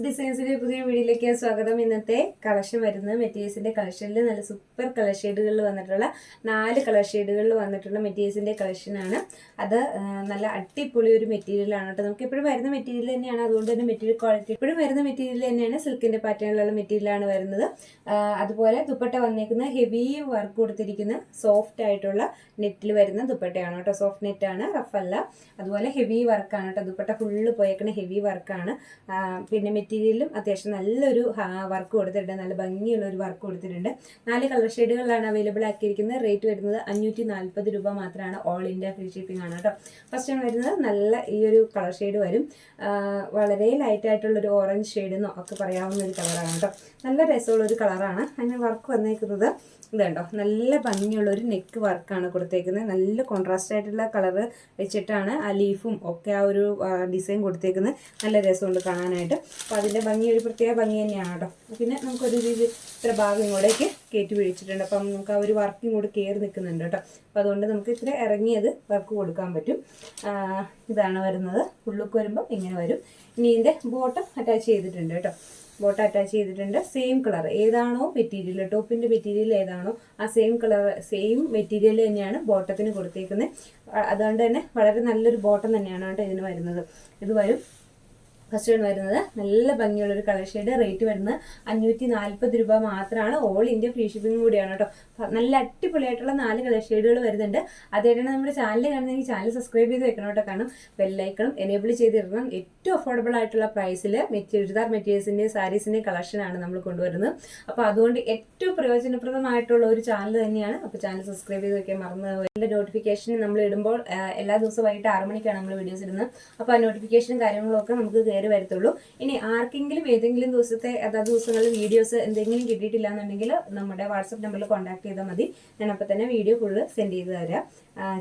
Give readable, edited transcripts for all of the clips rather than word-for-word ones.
ഡിസൈൻസിന്റെ പുതിയ വീഡിയോയിലേക്ക് സ്വാഗതം. ഇന്നത്തെ കളക്ഷൻ വരുന്നത് മെറ്റീരിയൽസിന്റെ കളക്ഷനിൽ നല്ല സൂപ്പർ കളർ ഷെയ്ഡുകളിൽ വന്നിട്ടുള്ള 4 കളർ ഷെയ്ഡുകളിൽ വന്നിട്ടുള്ള മെറ്റീരിയൽസിന്റെ കളക്ഷനാണ്. അത് നല്ല അടിപൊളി ഒരു മെറ്റീരിയലാണ് കേട്ടോ. നമുക്ക് എപ്പോഴും വരുന്ന മെറ്റീരിയൽ തന്നെയാണ്, അതുകൊണ്ട് തന്നെ മെറ്റീരിയൽ ക്വാളിറ്റി എപ്പോഴും വരുന്ന മെറ്റീരിയൽ തന്നെയാണ്. സിൽക്കിന്റെ പാറ്റേണിലുള്ള മെറ്റീരിയലാണ് വരുന്നത്. അതുപോലെ ദുപ്പട്ട വന്നേക്കുന്ന ഹെവി വർക്ക് കൊടുത്തിരിക്കുന്ന സോഫ്റ്റ് ആയിട്ടുള്ള നെറ്റിൽ വരുന്ന ദുപ്പട്ടയാണ് കേട്ടോ. സോഫ്റ്റ് നെറ്റ് ആണ്, റഫ് അല്ല. അതുപോലെ ഹെവി വർക്കാണ് കേട്ടോ. ദുപ്പട്ട ഫുള്ള് പോയേക്കുന്ന ഹെവി വർക്കാണ്. പിന്നെ മെറ്റീരിയലും അത്യാവശ്യം നല്ലൊരു വർക്ക് കൊടുത്തിട്ടുണ്ട്, നല്ല ഭംഗിയുള്ള ഒരു വർക്ക് കൊടുത്തിട്ടുണ്ട്. 4 കളർ ഷെയ്ഡുകളിലാണ് അവൈലബിൾ ആക്കിയിരിക്കുന്നത്. റേറ്റ് വരുന്നത് 540 രൂപ മാത്രമാണ്. ഓൾ ഇന്ത്യ ഫ്രീ ഷിപ്പിംഗ് ആണ് കേട്ടോ. ഫസ്റ്റ് ആണ് വരുന്നത് നല്ല ഈ ഒരു കളർ ഷെയ്ഡ് വരും. വളരെ ലൈറ്റ് ആയിട്ടുള്ളൊരു ഓറഞ്ച് ഷെയ്ഡ് എന്നോ ഒക്കെ പറയാവുന്ന ഒരു കളറാണ് കേട്ടോ. നല്ല രസമുള്ളൊരു കളറാണ്. അതിന് വർക്ക് വന്നേക്കുന്നത് ഇതുണ്ടോ, നല്ല ഭംഗിയുള്ളൊരു നെക്ക് വർക്കാണ് കൊടുത്തേക്കുന്നത്. നല്ല കോൺട്രാസ്റ്റ് ആയിട്ടുള്ള കളറ് വെച്ചിട്ടാണ് ആ ലീഫും ഒക്കെ ആ ഒരു ഡിസൈൻ കൊടുത്തേക്കുന്നത്. നല്ല രസമുണ്ട് കാണാനായിട്ട്. അപ്പോൾ അതിൻ്റെ ഭംഗി ഒരു പ്രത്യേക ഭംഗി തന്നെയാണ് കേട്ടോ. പിന്നെ നമുക്കൊരു ഇത്ര ഭാഗം ഇങ്ങോട്ടേക്ക് കയറ്റി പിടിച്ചിട്ടുണ്ട്. അപ്പം നമുക്ക് ആ ഒരു വർക്കിംഗ് കൂടെ കയറി നിൽക്കുന്നുണ്ട് കേട്ടോ. അപ്പോൾ അതുകൊണ്ട് നമുക്ക് ഇത്ര ഇറങ്ങിയത് വർക്ക് കൊടുക്കാൻ പറ്റും. ഇതാണ് വരുന്നത്. ഉള്ളിലേക്ക് വരുമ്പോൾ ഇങ്ങനെ വരും. ഇനി ഇതിൻ്റെ ബോട്ടം അറ്റാച്ച് ചെയ്തിട്ടുണ്ട് കേട്ടോ. ബോട്ടം അറ്റാച്ച് ചെയ്തിട്ടുണ്ട്. സെയിം കളർ ഏതാണോ മെറ്റീരിയൽ, ടോപ്പിൻ്റെ മെറ്റീരിയൽ ഏതാണോ ആ സെയിം കളർ സെയിം മെറ്റീരിയൽ തന്നെയാണ് ബോട്ടത്തിന് കൊടുത്തേക്കുന്നത്. അതുകൊണ്ട് തന്നെ വളരെ നല്ലൊരു ബോട്ടം തന്നെയാണ് കേട്ടോ ഇതിന് വരുന്നത്. ഇത് വരും. ഫസ്റ്റ് വൺ വരുന്നത് നല്ല ഭംഗിയുള്ളൊരു കളർ ഷെയ്ഡ്. റേറ്റ് വരുന്നത് 540 രൂപ മാത്രമാണ്. ഓൾ ഇന്ത്യ ഫ്രീ ഷിപ്പിംഗ് കൂടിയാണ് കേട്ടോ. നല്ല അടിപൊളിയായിട്ടുള്ള 4 കളർ ഷെയ്ഡുകൾ വരുന്നുണ്ട്. അതേതാണ് നമ്മുടെ ചാനൽ കാണുന്നെങ്കിൽ ചാനൽ സബ്സ്ക്രൈബ് ചെയ്ത് വെക്കണം കേട്ടോ. കാരണം ബെല്ലൈക്കണം എനേബിൾ ചെയ്തിടണം. ഏറ്റവും അഫോർഡബിൾ ആയിട്ടുള്ള പ്രൈസിൽ ചുരിദാർ മെറ്റീരിയൽസിൻ്റെയും സാരീസിൻ്റെയും കളക്ഷനാണ് നമ്മൾ കൊണ്ടുവരുന്നത്. അപ്പോൾ അതുകൊണ്ട് ഏറ്റവും പ്രയോജനപ്രദമായിട്ടുള്ള ഒരു ചാനൽ തന്നെയാണ്. അപ്പോൾ ചാനൽ സബ്സ്ക്രൈബ് ചെയ്ത് വെക്കാൻ മറന്നു. എല്ലാ നോട്ടിഫിക്കേഷൻ നമ്മൾ ഇടുമ്പോൾ എല്ലാ ദിവസവും വൈകിട്ട് 6 മണിക്കാണ് നമ്മൾ വീഡിയോസ് ഇടുന്നത്. അപ്പോൾ ആ നോട്ടിഫിക്കേഷനും കാര്യങ്ങളൊക്കെ നമുക്ക് കയറി വരത്തുള്ളൂ. ഇനി ആർക്കെങ്കിലും ഏതെങ്കിലും ദിവസത്തെ അതാത് ദിവസങ്ങളിൽ വീഡിയോസ് എന്തെങ്കിലും കിട്ടിയിട്ടില്ല എന്നുണ്ടെങ്കിൽ നമ്മുടെ വാട്സപ്പ് നമ്പറിൽ കോൺടാക്ട് ചെയ്താൽ മതി. ഞാൻ അപ്പോൾ തന്നെ വീഡിയോ ഫുള്ള് സെൻഡ്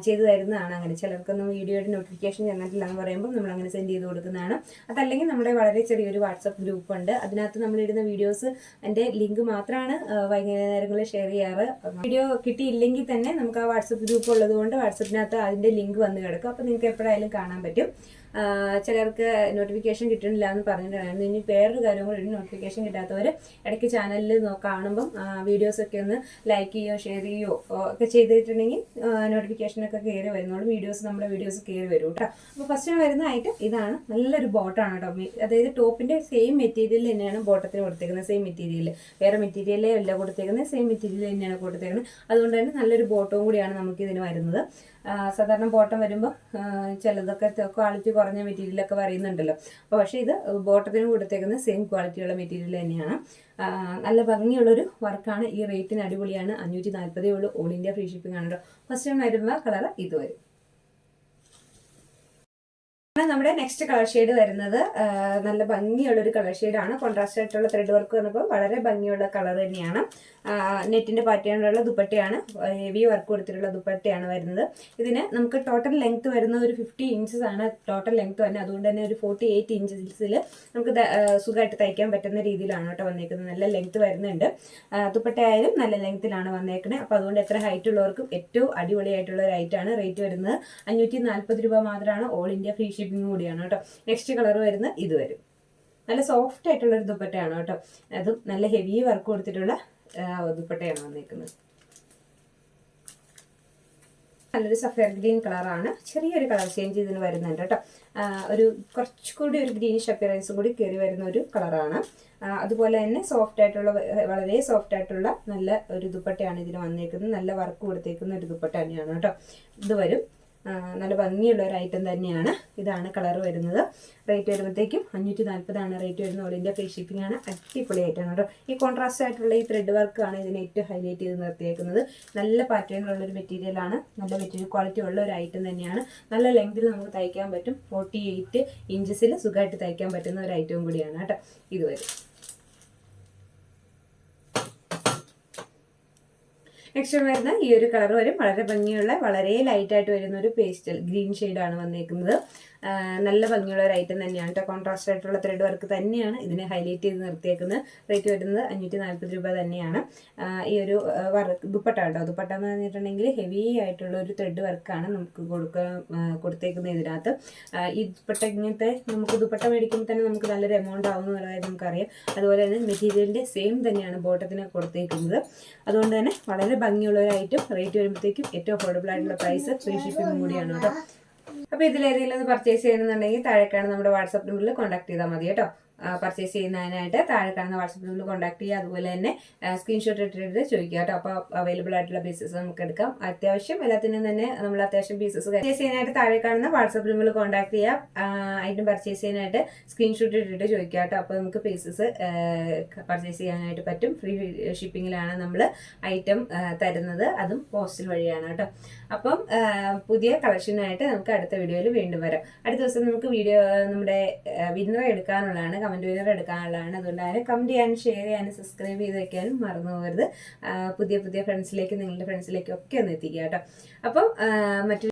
ചെയ്ത് തരുന്നതാണ്. അങ്ങനെ ചിലർക്കൊന്നും വീഡിയോയുടെ നോട്ടിഫിക്കേഷൻ ചെന്നിട്ടില്ല എന്ന് പറയുമ്പോൾ നമ്മൾ അങ്ങനെ സെൻഡ് ചെയ്ത് കൊടുക്കുന്നതാണ്. അതല്ലെങ്കിൽ നമ്മുടെ വളരെ ചെറിയൊരു വാട്സപ്പ് ഗ്രൂപ്പ് ഉണ്ട്. അതിനകത്ത് നമ്മളിടുന്ന വീഡിയോസ് എൻ്റെ ലിങ്ക് മാത്രമാണ് വൈകുന്നേരങ്ങളിൽ ഷെയർ ചെയ്യാറ്. വീഡിയോ കിട്ടിയില്ലെങ്കിൽ തന്നെ നമുക്ക് ആ വാട്സപ്പ് ഗ്രൂപ്പ് ഉള്ളത് കൊണ്ട് വാട്സപ്പിനകത്ത് അതിൻ്റെ ലിങ്ക് വന്ന് കിടക്കും. അപ്പോൾ നിങ്ങൾക്ക് എപ്പോഴായാലും കാണാൻ പറ്റും. ചിലർക്ക് നോട്ടിഫിക്കേഷൻ കിട്ടുന്നില്ല എന്ന് പറഞ്ഞിട്ടുണ്ടായിരുന്നു. ഇനി വേറൊരു കാര്യം കൂടി, നോട്ടിഫിക്കേഷൻ കിട്ടാത്തവർ ഇടയ്ക്ക് ചാനലിൽ കാണുമ്പം വീഡിയോസൊക്കെ ഒന്ന് ലൈക്ക് ചെയ്യുകയോ ഷെയർ ചെയ്യുകയോ ഒക്കെ ചെയ്തിട്ടുണ്ടെങ്കിൽ നോട്ടിഫിക്കേഷനൊക്കെ കയറി വരുന്നുള്ളൂ. നമ്മുടെ വീഡിയോസ് കയറി വരും കേട്ടോ. അപ്പോൾ ഫസ്റ്റ് വരുന്ന ഐറ്റം ഇതാണ്. നല്ലൊരു ബോട്ടാണ് കേട്ടോ. അതായത് ടോപ്പിൻ്റെ സെയിം മെറ്റീരിയൽ തന്നെയാണ് ബോട്ടത്തിന് കൊടുത്തേക്കുന്നത്. സെയിം മെറ്റീരിയൽ, വേറെ മെറ്റീരിയലേ അല്ല കൊടുത്തേക്കുന്നത്, സെയിം മെറ്റീരിയൽ തന്നെയാണ് കൊടുത്തേക്കുന്നത്. അതുകൊണ്ട് തന്നെ നല്ലൊരു ബോട്ടവും കൂടിയാണ് നമുക്കിതിന് വരുന്നത്. സാധാരണ ബോട്ടം വരുമ്പോൾ ചിലതൊക്കെ ക്വാളിറ്റി കുറഞ്ഞ മെറ്റീരിയലൊക്കെ പറയുന്നുണ്ടല്ലോ. അപ്പോൾ പക്ഷേ ഇത് ബോട്ടത്തിന് കൊടുത്തേക്കുന്ന സെയിം ക്വാളിറ്റിയുള്ള മെറ്റീരിയൽ തന്നെയാണ്. നല്ല ഭംഗിയുള്ളൊരു വർക്കാണ്. ഈ റേറ്റിന് അടിപൊളിയാണ്. 540 ഉള്ളൂ. ഓൾ ഇന്ത്യ ഫ്രീ ഷിപ്പിംഗ് ആണ് കേട്ടോ. ഫസ്റ്റ് വരുന്ന കളർ ഇത് വരും. നമ്മുടെ നെക്സ്റ്റ് കളർ ഷെയ്ഡ് വരുന്നത് നല്ല ഭംഗിയുള്ളൊരു കളർ ഷെയ്ഡാണ്. കോൺട്രാസ്റ്റ് ആയിട്ടുള്ള ത്രെഡ് വർക്ക് വന്നപ്പോൾ വളരെ ഭംഗിയുള്ള കളർ തന്നെയാണ്. നെറ്റിൻ്റെ പാറ്റേണിലുള്ള ദുപ്പട്ടയാണ്, ഹെവി വർക്ക് കൊടുത്തിട്ടുള്ള ദുപ്പട്ടയാണ് വരുന്നത്. ഇതിന് നമുക്ക് ടോട്ടൽ ലെങ്ത് വരുന്ന ഒരു 50 ഇഞ്ചസ് ആണ് ടോട്ടൽ ലെങ്ത് തന്നെ. അതുകൊണ്ട് തന്നെ ഒരു 48 ഇഞ്ചസിൽ നമുക്ക് സുഖമായിട്ട് തയ്ക്കാൻ പറ്റുന്ന രീതിയിലാണ് കേട്ടോ വന്നേക്കുന്നത്. നല്ല ലെങ്ത് വരുന്നുണ്ട്. ദുപ്പട്ടയായാലും നല്ല ലെങ്ത്തിലാണ് വന്നേക്കുന്നത്. അപ്പോൾ അതുകൊണ്ട് എത്ര ഹൈറ്റ് ഉള്ളവർക്കും ഏറ്റവും അടിപൊളിയായിട്ടുള്ള ഒരു ഐറ്റാണ്. റേറ്റ് വരുന്നത് 540 രൂപ മാത്രമാണ്. ഓൾ ഇന്ത്യ ഫ്രീ ഷിപ്പിംഗ് കൂടിയാണ് കേട്ടോ. നെക്സ്റ്റ് കളർ വരുന്നത് ഇത് വരും. നല്ല സോഫ്റ്റ് ആയിട്ടുള്ളൊരു ദുപ്പട്ടയാണ് കേട്ടോ. അതും നല്ല ഹെവി വർക്ക് കൊടുത്തിട്ടുള്ള ദുപ്പട്ടയാണ് വന്നേക്കുന്നത്. നല്ലൊരു സഫയർ ഗ്രീൻ കളറാണ്. ചെറിയൊരു കളർ ചേഞ്ച് ഇതിന് വരുന്നുണ്ട് കേട്ടോ. ഒരു കുറച്ചുകൂടി ഒരു ഗ്രീനിഷ് അപ്പിയറൻസും കൂടി കയറി വരുന്ന ഒരു കളറാണ്. അതുപോലെ തന്നെ സോഫ്റ്റ് ആയിട്ടുള്ള, വളരെ സോഫ്റ്റ് ആയിട്ടുള്ള നല്ല ഒരു ദുപ്പട്ടയാണ് ഇതിന് വന്നേക്കുന്നത്. നല്ല വർക്ക് കൊടുത്തേക്കുന്ന ഒരു ദുപ്പട്ട തന്നെയാണ് കേട്ടോ. ഇത് വരും. നല്ല ഭംഗിയുള്ള ഒരു ഐറ്റം തന്നെയാണ്. ഇതാണ് കളർ വരുന്നത്. റേറ്റ് വരുമ്പോഴത്തേക്കും 540 റേറ്റ് വരുന്നത്. ഓൾ ഇന്ത്യ ഫ്രീ ഷിപ്പിംഗ് ആണ്. അടിപൊളി ആയിട്ടാണ് കേട്ടോ. ഈ കോൺട്രാസ്റ്റ് ആയിട്ടുള്ള ഈ ത്രെഡ് വർക്കാണ് ഇതിനെ ഏറ്റവും ഹൈലൈറ്റ് ചെയ്ത് നിർത്തിയേക്കുന്നത്. നല്ല പാറ്റേണിലുള്ളൊരു മെറ്റീരിയലാണ്. നല്ല മെറ്റീരിയൽ ക്വാളിറ്റി ഉള്ള ഒരു ഐറ്റം തന്നെയാണ്. നല്ല ലെങ്തിൽ നമുക്ക് തയ്ക്കാൻ പറ്റും. 48 ഇഞ്ചസിൽ സുഖമായിട്ട് തയ്ക്കാൻ പറ്റുന്ന ഒരു ഐറ്റവും കൂടിയാണ് കേട്ടോ. ഇത് വരും. നെക്സ്റ്റ് വരുന്ന ഈ ഒരു കളർ വരും. വളരെ ഭംഗിയുള്ള, വളരെ ലൈറ്റായിട്ട് വരുന്ന ഒരു പേസ്റ്റൽ ഗ്രീൻ ഷെയ്ഡാണ് വന്നേക്കുന്നത്. നല്ല ഭംഗിയുള്ള ഒരു ഐറ്റം തന്നെയാണ് കേട്ടോ. കോൺട്രാസ്റ്റ് ആയിട്ടുള്ള ത്രെഡ് വർക്ക് തന്നെയാണ് ഇതിനെ ഹൈലൈറ്റ് ചെയ്ത് നിർത്തിയേക്കുന്നത്. റേറ്റ് വരുന്നത് 540 രൂപ തന്നെയാണ്. ഈ ഒരു വർക്ക് ദുപ്പട്ട കേട്ടോ. ദുപ്പട്ട എന്ന് പറഞ്ഞിട്ടുണ്ടെങ്കിൽ ഹെവി ആയിട്ടുള്ള ഒരു ത്രെഡ് വർക്കാണ് നമുക്ക് കൊടുത്തേക്കുന്നത് ഇതിനകത്ത്. ഈ ദുപ്പട്ട ഇങ്ങനത്തെ നമുക്ക് ദുപ്പട്ട മേടിക്കുമ്പോൾ തന്നെ നമുക്ക് നല്ലൊരു എമൗണ്ട് ആവുന്ന കാര്യം നമുക്കറിയാം. അതുപോലെ തന്നെ മെറ്റീരിയലിൻ്റെ സെയിം തന്നെയാണ് ബോട്ടത്തിന് കൊടുത്തേക്കുന്നത്. അതുകൊണ്ട് തന്നെ വളരെ ഭംഗിയുള്ള ഒരു ഐറ്റം. റേറ്റ് വരുമ്പോഴത്തേക്കും ഏറ്റവും അഫോർഡബിൾ ആയിട്ടുള്ള പ്രൈസ്, ഫ്രീ ഷിപ്പിംഗ് കൂടിയാണ് കേട്ടോ. അപ്പോൾ ഇതിലേതെങ്കിലും ഒന്ന് പർച്ചേസ് ചെയ്യണമെന്നുണ്ടെങ്കിൽ താഴെക്കാണ് നമ്മുടെ വാട്സാപ്പ് നമ്പറിൽ കോൺടാക്ട് ചെയ്താൽ മതി കേട്ടോ. പർച്ചേസ് ചെയ്യുന്നതിനായിട്ട് താഴെ കാണുന്ന വാട്സാപ്പ് നമ്പറിൽ കോൺടാക്ട് ചെയ്യുക. അതുപോലെ തന്നെ സ്ക്രീൻഷോട്ട് ഇട്ടിട്ട് ചോദിക്കുക കേട്ടോ. അപ്പോൾ അവൈലബിൾ ആയിട്ടുള്ള പീസസ് നമുക്ക് എടുക്കാം. അത്യാവശ്യം എല്ലാത്തിനും തന്നെ നമ്മൾ അത്യാവശ്യം പീസസ് പർച്ചേസ് ചെയ്യാനായിട്ട് താഴെ കാണുന്ന വാട്സാപ്പ് നമ്പറിൽ കോൺടാക്ട് ചെയ്യുക. ഐറ്റം പർച്ചേസ് ചെയ്യാനായിട്ട് സ്ക്രീൻഷോട്ട് ഇട്ടിട്ട് ചോദിക്കുക കേട്ടോ. അപ്പോൾ നമുക്ക് പീസസ് പർച്ചേസ് ചെയ്യാനായിട്ട് പറ്റും. ഫ്രീ ഷിപ്പിങ്ങിലാണ് നമ്മൾ ഐറ്റം തരുന്നത്, അതും പോസ്റ്റൽ വഴിയാണ് കേട്ടോ. അപ്പം പുതിയ കളക്ഷനായിട്ട് നമുക്ക് അടുത്ത വീഡിയോയിൽ വീണ്ടും വരാം. അടുത്ത ദിവസം നമുക്ക് നമ്മുടെ വിന്നറെ എടുക്കാനുള്ളതാണ്, കമൻറ്റ് വിന്നർ എടുക്കാനുള്ളതാണ്. അതുകൊണ്ട് അതിനെ കമൻറ്റ് ചെയ്യാനും ഷെയർ ചെയ്യാനും സബ്സ്ക്രൈബ് ചെയ്ത് വയ്ക്കാനും മറന്നു പോകരുത്. പുതിയ ഫ്രണ്ട്സിലേക്ക്, നിങ്ങളുടെ ഫ്രണ്ട്സിലേക്കും ഒക്കെ ഒന്ന് എത്തിക്കുക കേട്ടോ. അപ്പം മറ്റൊരു